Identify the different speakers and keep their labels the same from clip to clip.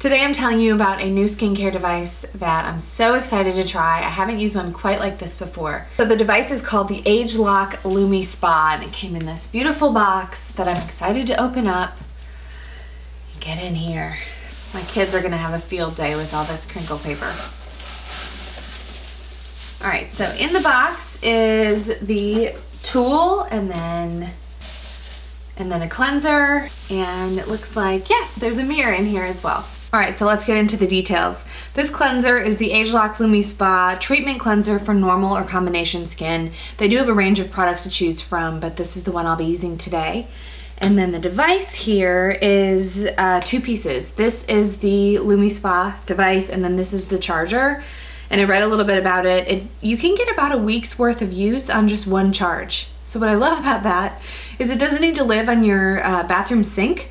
Speaker 1: Today I'm telling you about a new skincare device that I'm so excited to try. I haven't used one quite like this before. So the device is called the ageLOC Lumi Spa, and it came in this beautiful box that I'm excited to open up and get in here. My kids are gonna have a field day with all this crinkle paper. All right, so in the box is the tool and then a cleanser, and it looks like, yes, there's a mirror in here as well. All right, so let's get into the details. This cleanser is the ageLOC Lumi Spa Treatment Cleanser for normal or combination skin. They do have a range of products to choose from, but this is the one I'll be using today. And then the device here is two pieces. This is the Lumi Spa device, and then this is the charger. And I read a little bit about it. You can get about a week's worth of use on just one charge. So what I love about that is it doesn't need to live on your bathroom sink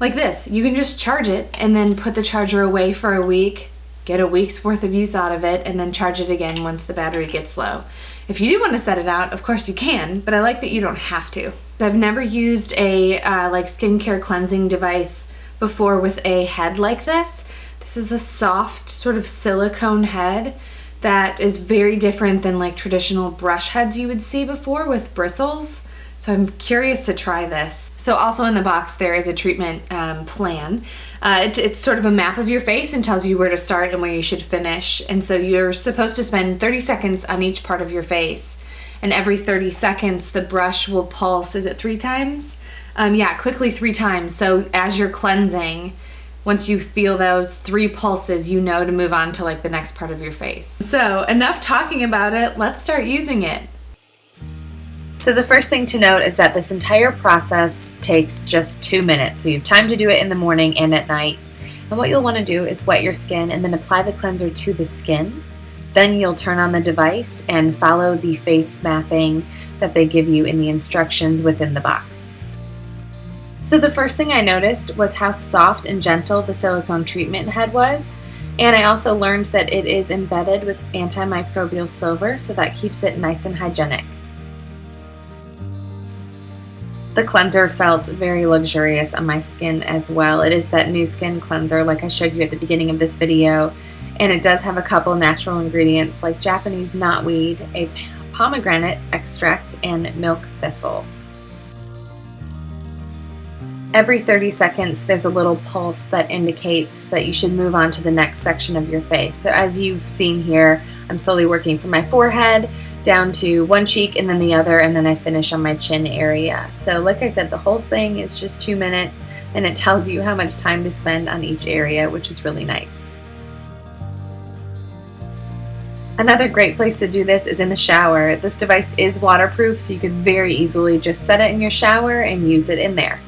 Speaker 1: like this. You can just charge it and then put the charger away for a week, get a week's worth of use out of it, and then charge it again once the battery gets low. If you do want to set it out, of course you can, but I like that you don't have to. I've never used a like skincare cleansing device before with a head like this. This is a soft sort of silicone head that is very different than like traditional brush heads you would see before with bristles. So I'm curious to try this. So also in the box there is a treatment plan. It's sort of a map of your face and tells you where to start and where you should finish. And so you're supposed to spend 30 seconds on each part of your face. And every 30 seconds the brush will pulse, is it 3 times? Yeah, quickly 3 times. So as you're cleansing, once you feel those 3 pulses, you know to move on to like the next part of your face. So enough talking about it, let's start using it. So the first thing to note is that this entire process takes just 2 minutes. So you have time to do it in the morning and at night. And what you'll want to do is wet your skin and then apply the cleanser to the skin. Then you'll turn on the device and follow the face mapping that they give you in the instructions within the box. So the first thing I noticed was how soft and gentle the silicone treatment head was. And I also learned that it is embedded with antimicrobial silver, so that keeps it nice and hygienic. The cleanser felt very luxurious on my skin as well. It is that new skin cleanser like I showed you at the beginning of this video, and it does have a couple natural ingredients like Japanese knotweed, a pomegranate extract, and milk thistle. Every 30 seconds there's a little pulse that indicates that you should move on to the next section of your face. So as you've seen here, I'm slowly working from my forehead down to one cheek and then the other, and then I finish on my chin area. So like I said, the whole thing is just 2 minutes, and it tells you how much time to spend on each area, which is really nice. Another great place to do this is in the shower. This device is waterproof, so you could very easily just set it in your shower and use it in there.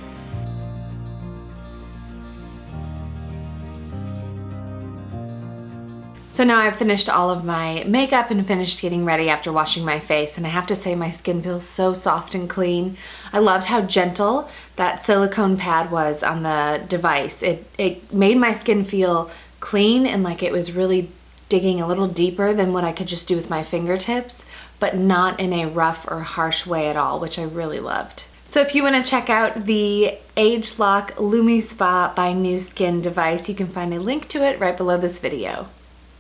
Speaker 1: So now I've finished all of my makeup and finished getting ready after washing my face, and I have to say my skin feels so soft and clean. I loved how gentle that silicone pad was on the device. It made my skin feel clean and like it was really digging a little deeper than what I could just do with my fingertips, but not in a rough or harsh way at all, which I really loved. So if you want to check out the ageLOC Lumi Spa by Nu Skin device, you can find a link to it right below this video.